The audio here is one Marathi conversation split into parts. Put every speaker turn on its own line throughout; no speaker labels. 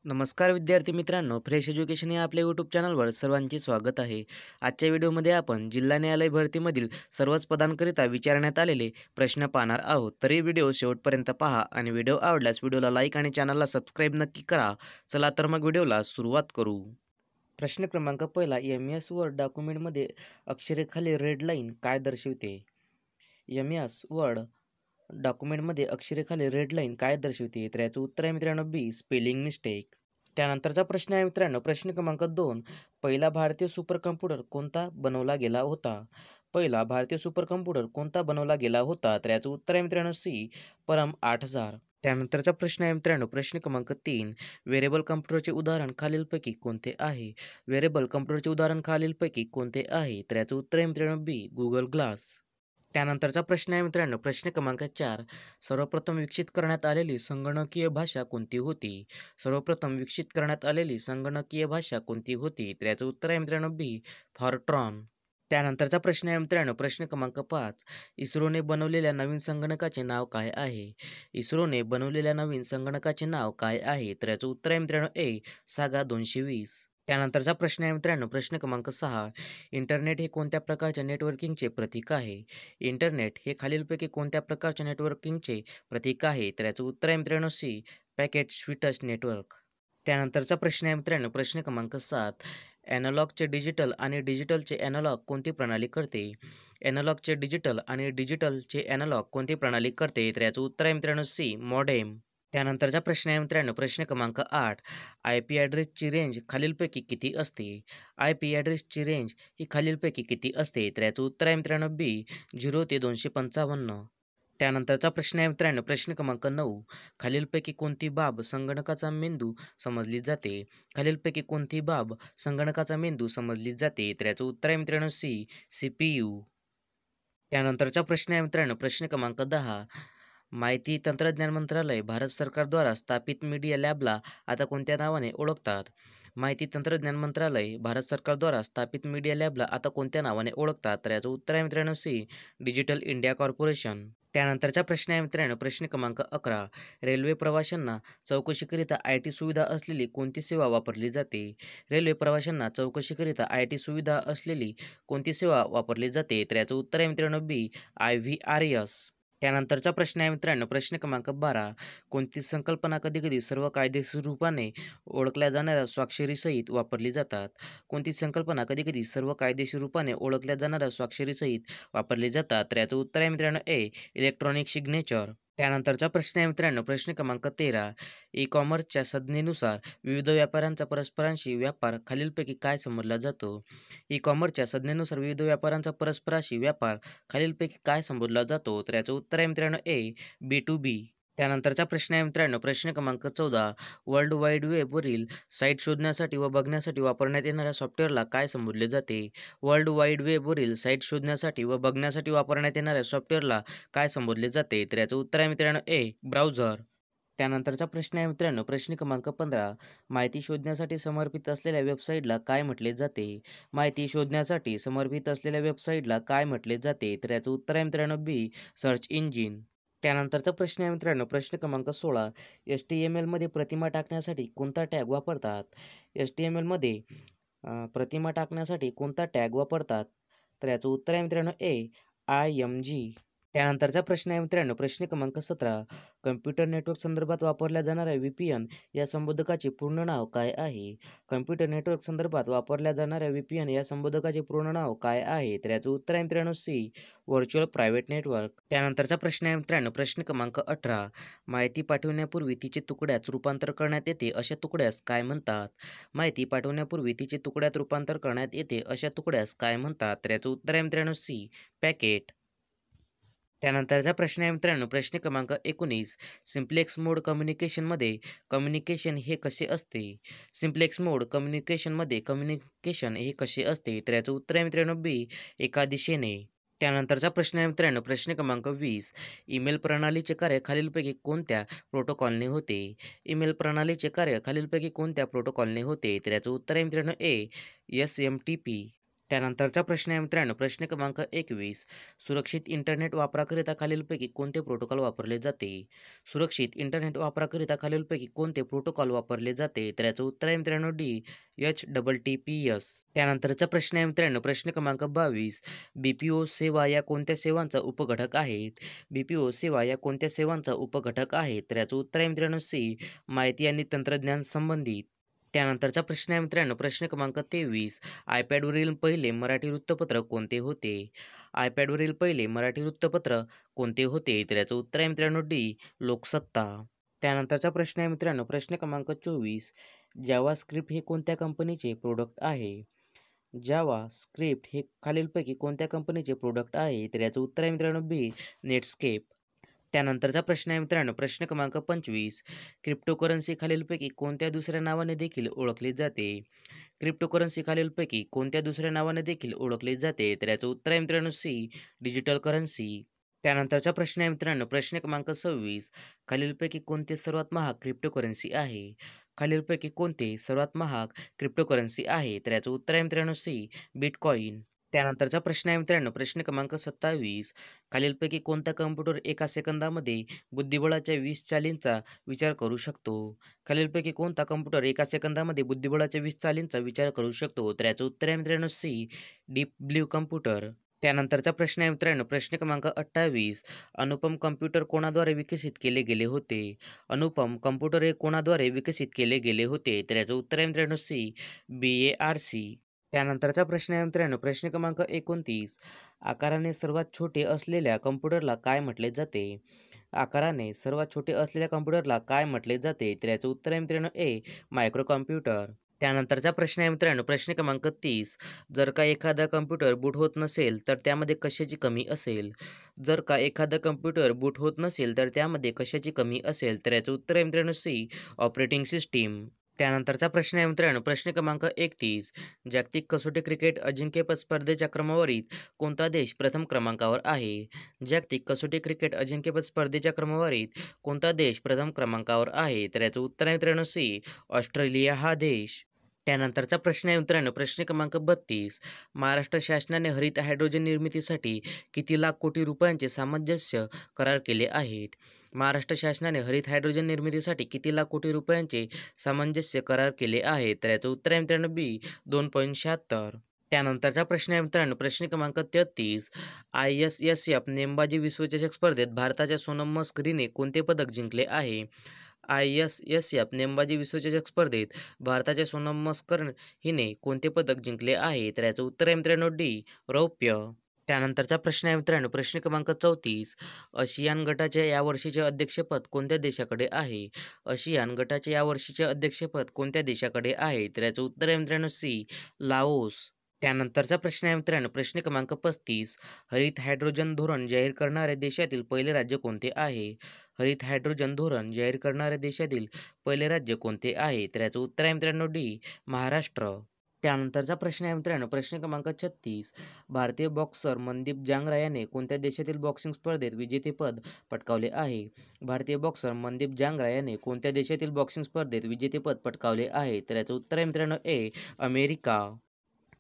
नमस्कार विद्यार्थी मित्रांनो, फ्रेश एज्युकेशन या आपल्या यूट्यूब चॅनलवर सर्वांचे स्वागत आहे. आजच्या व्हिडिओमध्ये आपण जिल्हा न्यायालय भरतीमधील सर्वच पदांकरिता विचारण्यात आलेले प्रश्न पाहणार आहोत. तरी व्हिडिओ शेवटपर्यंत पहा आणि व्हिडिओ आवडल्यास व्हिडिओला लाईक आणि चॅनलला सबस्क्राईब नक्की करा. चला तर मग व्हिडिओला सुरुवात करू. प्रश्न क्रमांक पहिला, MS वर्ड डॉक्युमेंटमध्ये अक्षरेखाली रेड लाईन काय दर्शवते? MS वर्ड डॉक्युमेंटमध्ये अक्षरेखाली रेड लाईन काय दर्शवते? तर याचं उत्तर आहे मित्रांनो बी, स्पेलिंग मिस्टेक. त्यानंतरचा प्रश्न आहे मित्रांनो, प्रश्न क्रमांक 2, पहिला भारतीय सुपर कॉम्प्युटर कोणता बनवला गेला होता? पहिला भारतीय सुपर कॉम्प्युटर कोणता बनवला गेला होता? तर याचं उत्तर आहे मित्रांनो सी, परम 8000. त्यानंतरचा प्रश्न आहे मित्रांनो, प्रश्न क्रमांक 3, व्हेरिएबल कॉम्प्युटरचे उदाहरण खालीलपैकी कोणते आहे? व्हेरिएबल कॉम्प्युटरचे उदाहरण खालीलपैकी कोणते आहे? तर याचं उत्तर आहे मित्रांनो बी, गुगल ग्लास. त्यानंतरचा प्रश्न आहे मित्रांनो, प्रश्न क्रमांक 4, सर्वप्रथम विकसित करण्यात आलेली संगणकीय भाषा कोणती होती? सर्वप्रथम विकसित करण्यात आलेली संगणकीय भाषा कोणती होती? तर याचं उत्तर आहे मित्रांनो बी, फॉरट्रॉन. त्यानंतरचा प्रश्न आहे मित्रांनो, प्रश्न क्रमांक 5, इस्रोने बनवलेल्या नवीन संगणकाचे नाव काय आहे? इस्रोने बनवलेल्या नवीन संगणकाचे नाव काय आहे? तर याचं उत्तर आहे मित्रांनो ए, सागा 220. त्यानंतरचा प्रश्न आहे मित्रांनो, प्रश्न क्रमांक 6, इंटरनेट हे कोणत्या प्रकारच्या नेटवर्किंगचे प्रतीक आहे? इंटरनेट हे खालीलपैकी कोणत्या प्रकारच्या नेटवर्किंगचे प्रतीक आहे? तर याचं उत्तर आहे मित्रांनो सी, पॅकेट स्वीटच नेटवर्क. त्यानंतरचा प्रश्न आहे मित्रांनो, प्रश्न क्रमांक 7, ॲनालॉगचे डिजिटल आणि डिजिटलचे ॲनालॉग कोणती प्रणाली करते? ॲनालॉगचे डिजिटल आणि डिजिटलचे ॲनालॉग कोणती प्रणाली करते? तर याचं उत्तर आहे मित्रांनो सी, मॉडेम. त्यानंतरचा प्रश्न आहे मित्रांनो, प्रश्न क्रमांक 8, IP ॲड्रेसची रेंज खालीलपैकी किती असते? IP ॲड्रेसची रेंज ही खालीलपैकी किती असते? तर याचं उत्तर आहे मित्रांनो बी, 0 ते 255. त्यानंतरचा प्रश्न आहे मित्रांनो, प्रश्न क्रमांक 9, खालीलपैकी कोणती बाब संगणकाचा मेंदू समजली जाते? खालीलपैकी कोणती बाब संगणकाचा मेंदू समजली जाते? तर याचं उत्तर आहे मित्रांनो सी, CPU. त्यानंतरचा प्रश्न आहे मित्रांनो, प्रश्न क्रमांक 10, माहिती तंत्रज्ञान मंत्रालय भारत सरकारद्वारा स्थापित मीडिया लॅबला आता कोणत्या नावाने ओळखतात? माहिती तंत्रज्ञान मंत्रालय भारत सरकारद्वारा स्थापित मीडिया लॅबला आता कोणत्या नावाने ओळखतात? तर याचं उत्तर आहे मित्रांनो सी, डिजिटल इंडिया कॉर्पोरेशन. त्यानंतरचा प्रश्न आहे मित्रांनो, प्रश्न क्रमांक 11, रेल्वे प्रवाशांना चौकशीकरिता IT सुविधा असलेली कोणती सेवा वापरली जाते? रेल्वे प्रवाशांना चौकशीकरिता IT सुविधा असलेली कोणती सेवा वापरली जाते? तर याचं उत्तर आहे मित्रांनो बी, IVRS. त्यानंतरचा प्रश्न आहे मित्रांनो, प्रश्न क्रमांक 12, कोणती संकल्पना कधीकधी सर्व कायदेशीर रूपाने ओळखल्या जाणाऱ्या स्वाक्षरीसहित वापरली जातात? कोणती संकल्पना कधीकधी सर्व कायदेशीर रूपाने ओळखल्या जाणाऱ्या स्वाक्षरीसहित वापरली जातात? तर याचं उत्तर आहे मित्रांनो ए, इलेक्ट्रॉनिक सिग्नेचर. त्यानंतरचा प्रश्न आहे मित्रांनो, प्रश्न क्रमांक 13, ई-कॉमर्सच्या संज्ञेनुसार विविध व्यापाऱ्यांचा परस्परांशी व्यापार खालीलपैकी काय समजला जातो? ई-कॉमर्सच्या संज्ञेनुसार विविध व्यापाऱ्यांचा परस्परांशी व्यापार खालीलपैकी काय संबोधला जातो? तर याचं उत्तर आहे मित्रांनो ए, B2B. त्यानंतरचा प्रश्न आहे मित्रांनो, प्रश्न क्रमांक 14, वर्ल्ड वाईड वेबवरील साईट शोधण्यासाठी व बघण्यासाठी वापरण्यात येणाऱ्या सॉफ्टवेअरला काय संबोधले जाते? वर्ल्ड वाईड वेबवरील साईट शोधण्यासाठी व बघण्यासाठी वापरण्यात येणाऱ्या सॉफ्टवेअरला काय संबोधले जाते? तर याचं उत्तर आहे मित्रांनो ए, ब्राउझर. त्यानंतरचा प्रश्न आहे मित्रांनो, प्रश्न क्रमांक 15, माहिती शोधण्यासाठी समर्पित असलेल्या वेबसाईटला काय म्हटले जाते? माहिती शोधण्यासाठी समर्पित असलेल्या वेबसाईटला काय म्हटले जाते? तर याचं उत्तर आहे मित्रांनो बी, सर्च इंजिन. त्यानंतरचा प्रश्न आहे मित्रांनो, प्रश्न क्रमांक 16, HTML मध्ये प्रतिमा टाकण्यासाठी कोणता टॅग वापरतात? HTML मध्ये प्रतिमा टाकण्यासाठी कोणता टॅग वापरतात? तर याचं उत्तर आहे मित्रांनो ए, IMG. त्यानंतरचा प्रश्न आहे मित्रांनो, प्रश्न क्रमांक 17, कम्प्युटर नेटवर्क संदर्भात वापरल्या जाणाऱ्या VPN या संबोधकाचे पूर्ण नाव काय आहे? कम्प्युटर नेटवर्क संदर्भात वापरल्या जाणाऱ्या VPN या संबोधकाचे पूर्ण नाव काय आहे? तर याचं उत्तर आहे मित्रांनो सी, व्हर्च्युअल प्रायव्हेट नेटवर्क. त्यानंतरचा प्रश्न आहे मित्रांनो, प्रश्न क्रमांक 18, माहिती पाठवण्यापूर्वी तिचे तुकड्यात रूपांतर करण्यात येते अशा तुकड्यास काय म्हणतात? माहिती पाठवण्यापूर्वी तिचे तुकड्यात रूपांतर करण्यात येते अशा तुकड्यास काय म्हणतात? तर याचं उत्तर आहे मित्रांनो सी, पॅकेट. त्यानंतरचा प्रश्न आहे मित्रांनो, प्रश्न क्रमांक 19, सिम्प्लेक्स मोड कम्युनिकेशनमध्ये कम्युनिकेशन हे कसे असते? सिम्प्लेक्स मोड कम्युनिकेशनमध्ये कम्युनिकेशन हे कसे असते? तर याचं उत्तर आहे मित्रांनो बी, एका दिशेने. त्यानंतरचा प्रश्न आहे मित्रांनो, प्रश्न क्रमांक 20, ईमेल प्रणालीचे कार्य खालीलपैकी कोणत्या प्रोटोकॉलने होते? ईमेल प्रणालीचे कार्य खालीलपैकी कोणत्या प्रोटोकॉलने होते? तर याचं उत्तर आहे मित्रांनो ए, SMTP. त्यानंतरचा प्रश्न आहे मित्रांनो, प्रश्न क्रमांक 21. सुरक्षित इंटरनेट वापराकरिता खालीलपैकी कोणते प्रोटोकॉल वापरले जाते? सुरक्षित इंटरनेट वापराकरिता खालीलपैकी कोणते प्रोटोकॉल वापरले जाते? तर याचं उत्तर आहे मित्रांनो DHTTPS. त्यानंतरचा प्रश्न आहे मित्रांनो, प्रश्न क्रमांक 22. BPO सेवा या कोणत्या सेवांचा उपघटक आहेत? BPO सेवा या कोणत्या सेवांचा उपघटक आहेत? तर याचं उत्तर आहे मित्रांनो माहिती आणि तंत्रज्ञान संबंधित. त्यानंतरचा प्रश्न आहे मित्रांनो, प्रश्न क्रमांक 23. आयपॅडवरील पहिले मराठी वृत्तपत्र कोणते होते? आयपॅडवरील पहिले मराठी वृत्तपत्र कोणते होते? तर याचं उत्तर आहे मित्रांनो लोकसत्ता. त्यानंतरचा प्रश्न आहे मित्रांनो, प्रश्न क्रमांक 24. जावा स्क्रिप्ट हे कोणत्या कंपनीचे प्रोडक्ट आहे? जावा स्क्रिप्ट हे खालीलपैकी कोणत्या कंपनीचे प्रोडक्ट आहे? तर याचं उत्तर आहे मित्रांनो नेटस्केप. त्यानंतरचा प्रश्न आहे मित्रांनो, प्रश्न क्रमांक 25. क्रिप्टोकरन्सी खालीलपैकी कोणत्या दुसऱ्या नावाने देखील ओळखली जाते? क्रिप्टोकरन्सी खालीलपैकी कोणत्या दुसऱ्या नावाने देखील ओळखली जाते? तर याचं उत्तर आहे मित्रांनो डिजिटल करन्सी. त्यानंतरचा प्रश्न आहे मित्रांनो, प्रश्न क्रमांक 26. खालीलपैकी कोणते सर्वात महाग क्रिप्टोकरन्सी आहे? खालीलपैकी कोणते सर्वात महाग क्रिप्टोकरन्सी आहे? तर याचं उत्तर आहे मित्रांनो बिटकॉइन. त्यानंतरचा प्रश्न आहे मित्रांनो, प्रश्न क्रमांक 27. खालीलपैकी कोणता कम्प्युटर एका सेकंदामध्ये बुद्धिबळाच्या 20 चालींचा विचार करू शकतो? खालीलपैकी कोणता कम्प्युटर एका सेकंदामध्ये बुद्धिबळाच्या 20 चालींचा विचार करू शकतो? तर याचं उत्तर आहे मित्रांनो डीप ब्ल्यू कम्प्युटर. त्यानंतरचा प्रश्न आहे मित्रांनो, प्रश्न क्रमांक 28. अनुपम कम्प्युटर कोणाद्वारे विकसित केले गेले होते? अनुपम कम्प्युटर हे कोणाद्वारे विकसित केले गेले होते? तर याचं उत्तर आहे मित्रांनो BARC. त्यानंतरचा प्रश्न आहे मित्रांनो, प्रश्न क्रमांक 29. आकाराने सर्वात छोटे असलेल्या कम्प्युटरला काय म्हटले जाते? आकाराने सर्वात छोटे असलेल्या कम्प्युटरला काय म्हटले जाते? तर याचं उत्तर आहे मित्रांनो मायक्रो कम्प्युटर. त्यानंतरचा प्रश्न आहे मित्रांनो, प्रश्न क्रमांक 30. जर का एखादा कम्प्युटर बूट होत नसेल तर त्यामध्ये कशाची कमी असेल? जर का एखादा कम्प्युटर बूट होत नसेल तर त्यामध्ये कशाची कमी असेल? तर याचं उत्तर आहे मित्रांनो ऑपरेटिंग सिस्टीम. त्यानंतरचा प्रश्न आहे मित्रांनो, प्रश्न क्रमांक 31. जागतिक कसोटी क्रिकेट अजिंक्यपद स्पर्धेच्या क्रमवारीत कोणता देश प्रथम क्रमांकावर आहे? जागतिक कसोटी क्रिकेट अजिंक्यपद स्पर्धेच्या क्रमवारीत कोणता देश प्रथम क्रमांकावर आहे? तर याचं उत्तर आहे मित्रांनो ऑस्ट्रेलिया हा देश. त्यानंतरचा प्रश्न आहे मित्रांनो, प्रश्न क्रमांक 32. महाराष्ट्र शासनाने हरित हायड्रोजन निर्मितीसाठी किती लाख कोटी रुपयांचे सामंजस्य करार केले आहेत? महाराष्ट्र शासनाने हरित हायड्रोजन निर्मितीसाठी किती लाख कोटी रुपयांचे सामंजस्य करार केले आहेत? तर याचं उत्तर आहे मित्रांनो 2.76. त्यानंतरचा प्रश्न आहे मित्रांनो, प्रश्न क्रमांक 33. ISSF नेमबाजी विश्वचषक स्पर्धेत भारताच्या सोनम मस्करीने कोणते पदक जिंकले आहे? ISSF नेमबाजी विश्वचषक स्पर्धेत भारताच्या सोनम मस्कर हिने कोणते पदक जिंकले आहे? तर याचं उत्तर आहे मित्रांनो रौप्य. त्यानंतरचा प्रश्न आहे मित्रांनो, प्रश्न क्रमांक 34. आशियान गटाच्या यावर्षीचे अध्यक्षपद कोणत्या देशाकडे आहे? आशियान गटाच्या यावर्षीचे अध्यक्षपद कोणत्या देशाकडे आहे? तर याचं उत्तर आहे मित्रांनो लाओस. त्यानंतरचा प्रश्न आहे मित्रांनो, प्रश्न क्रमांक 35. हरित हायड्रोजन धोरण जाहीर करणारे देशातील पहिले राज्य कोणते आहे? हरित हायड्रोजन धोरण जाहीर करणारे देशातील पहिले राज्य कोणते आहे? तर याचं उत्तर आहे मित्रांनो महाराष्ट्र. त्यानंतरचा प्रश्न आहे मित्रांनो, प्रश्न क्रमांक 36. भारतीय बॉक्सर मनदीप जांगरा याने कोणत्या देशातील बॉक्सिंग स्पर्धेत विजेतेपद पटकावले आहे? भारतीय बॉक्सर मनदीप जांगरा याने कोणत्या देशातील बॉक्सिंग स्पर्धेत विजेतेपद पटकावले आहे? तर याचं उत्तर आहे मित्रांनो अमेरिका.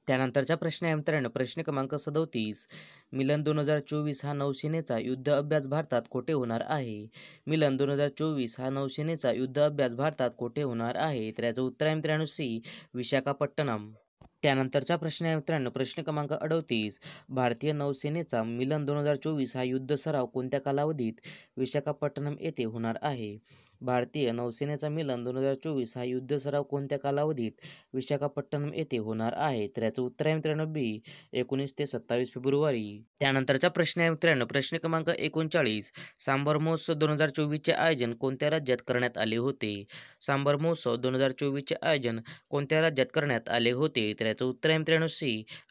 त्यानंतरचा प्रश्न आहे मित्रांनो, प्रश्न क्रमांक 37. मिलन 2024 हा नौसेनेचा युद्ध अभ्यास भारतात कोठे होणार आहे? मिलन 2024 हा नौसेनेचा युद्ध अभ्यास भारतात कोठे होणार आहे? तर याचं उत्तर आहे मित्रांनो विशाखापट्टणम. त्यानंतरचा प्रश्न आहे मित्रांनो, प्रश्न क्रमांक 38. भारतीय नौसेनेचा मिलन 2024 हा युद्ध सराव कोणत्या कालावधीत विशाखापट्टणम येथे होणार आहे? भारतीय नौसेनेचा मिलन 2024 हा युद्ध सराव कोणत्या कालावधीत विशाखापट्टणम येथे होणार आहे? तर याचं उत्तर आहे मित्रांनो 19 ते 27 फेब्रुवारी. त्यानंतरचा प्रश्न आहे मित्रांनो, प्रश्न क्रमांक 39. सांबर महोत्सव 2024चे आयोजन कोणत्या राज्यात करण्यात आले होते? सांबर महोत्सव 2024चे आयोजन कोणत्या राज्यात करण्यात आले होते? तर याचं उत्तर आहे मित्रांनो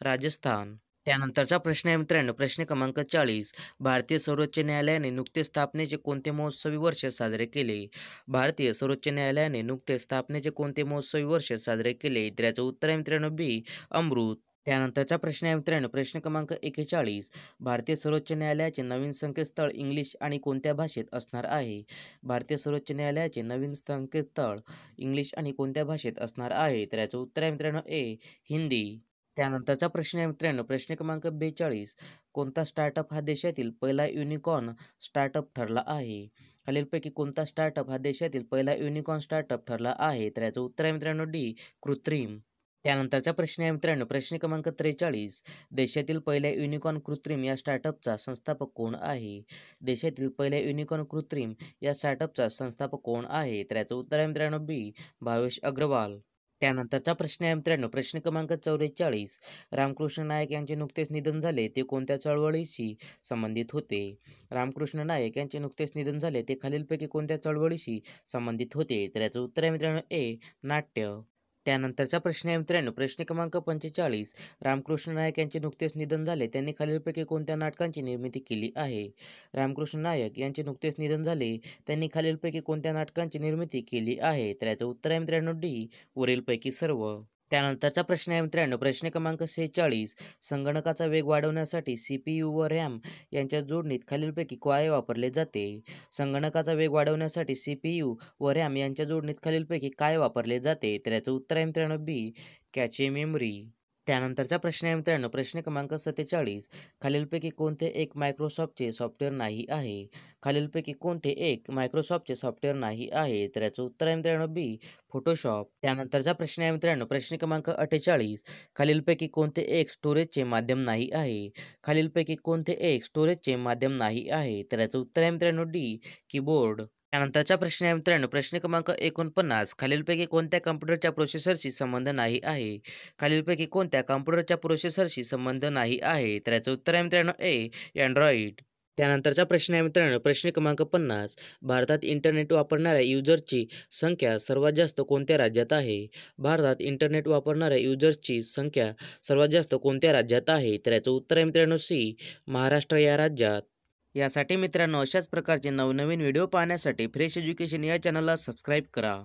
राजस्थान. त्यानंतरचा प्रश्न आहे मित्रांनो, प्रश्न क्रमांक 40. भारतीय सर्वोच्च न्यायालयाने नुकतेच स्थापनेचे कोणते महोत्सवी वर्ष साजरे केले? भारतीय सर्वोच्च न्यायालयाने नुकतेच स्थापनेचे कोणते महोत्सवी वर्ष साजरे केले? तर याचं उत्तर आहे मित्रांनो अमृत. त्यानंतरचा प्रश्न आहे मित्रांनो, प्रश्न क्रमांक 41. भारतीय सर्वोच्च न्यायालयाचे नवीन संकेतस्थळ इंग्लिश आणि कोणत्या भाषेत असणार आहे? भारतीय सर्वोच्च न्यायालयाचे नवीन संकेतस्थळ इंग्लिश आणि कोणत्या भाषेत असणार आहे? तर याचं उत्तर आहे मित्रांनो हिंदी. त्यानंतरचा प्रश्न आहे मित्रांनो, प्रश्न क्रमांक 42. कोणता स्टार्टअप हा देशातील पहिला युनिकॉर्न स्टार्टअप ठरला आहे? खालीलपैकी कोणता स्टार्टअप हा देशातील पहिला युनिकॉर्न स्टार्टअप ठरला आहे? तर याचं उत्तर आहे मित्रांनो डी, कृत्रिम. त्यानंतरचा प्रश्न आहे मित्रांनो, प्रश्न क्रमांक 43. देशातील पहिल्या युनिकॉर्न कृत्रिम या स्टार्टअपचा संस्थापक कोण आहे? देशातील पहिल्या युनिकॉर्न कृत्रिम या स्टार्टअपचा संस्थापक कोण आहे? तर याचं उत्तर आहे मित्रांनो बी, भावेश अग्रवाल. त्यानंतरचा प्रश्न आहे मित्रांनो, प्रश्न क्रमांक 44. रामकृष्ण नायक यांचे नुकतेच निधन झाले, ते कोणत्या चळवळीशी संबंधित होते? रामकृष्ण नायक यांचे नुकतेच निधन झाले, ते खालीलपैकी कोणत्या चळवळीशी संबंधित होते? तर याचं उत्तर आहे मित्रांनो ए, नाट्य. त्यानंतरचा प्रश्न आहे मित्रांनो, प्रश्न क्रमांक 45. रामकृष्ण नायक यांचे नुकतेच निधन झाले, त्यांनी खालीलपैकी कोणत्या नाटकांची निर्मिती केली आहे? रामकृष्ण नायक यांचे नुकतेच निधन झाले, त्यांनी खालीलपैकी कोणत्या नाटकांची निर्मिती केली आहे? तर याचं उत्तर आहे मित्रांनो डी, वरीलपैकी सर्व. त्यानंतरचा प्रश्न आहे मित्रांनो, प्रश्न क्रमांक 46. संगणकाचा वेग वाढवण्यासाठी CPU व रॅम यांच्या जोडणीत खालीलपैकी काय वापरले जाते? संगणकाचा वेग वाढवण्यासाठी CPU व रॅम यांच्या जोडणीत खालीलपैकी काय वापरले जाते? तर याचं उत्तर आहे मित्रांनो बी, कॅचे मेमरी. त्यानंतरचा प्रश्न आहे मित्रांनो, प्रश्न क्रमांक 47. खालीलपैकी कोणते एक मायक्रोसॉफ्टचे सॉफ्टवेअर नाही आहे? खालीलपैकी कोणते एक मायक्रोसॉफ्टचे सॉफ्टवेअर नाही आहे? तर याचं उत्तर आहे मित्रांनो बी, फोटोशॉप. त्यानंतरचा प्रश्न आहे मित्रांनो, प्रश्न क्रमांक 48. खालीलपैकी कोणते एक स्टोरेजचे माध्यम नाही आहे? खालीलपैकी कोणते एक स्टोरेजचे माध्यम नाही आहे? तर याचं उत्तर आहे मित्रांनो डी, कीबोर्ड. त्यानंतरचा प्रश्न आहे मित्रांनो, प्रश्न क्रमांक 49. खालीलपैकी कोणत्या कम्प्युटरच्या प्रोसेसरशी संबंध नाही आहे? खालीलपैकी कोणत्या कॉम्प्युटरच्या प्रोसेसरशी संबंध नाही आहे? तर याचं उत्तर आहे मित्रांनो ए, अँड्रॉइड. त्यानंतरचा प्रश्न आहे मित्रांनो, प्रश्न क्रमांक 50. भारतात इंटरनेट वापरणाऱ्या युजर्सची संख्या सर्वात जास्त कोणत्या राज्यात आहे? भारतात इंटरनेट वापरणाऱ्या युजर्सची संख्या सर्वात जास्त कोणत्या राज्यात आहे? तर याचं उत्तर आहे मित्रांनो सी, महाराष्ट्र या राज्यात. यासाठी मित्रांनो, अशाच प्रकारचे नवनवीन व्हिडिओ पाहण्यासाठी फ्रेश एज्युकेशन या चॅनलला सबस्क्राईब करा.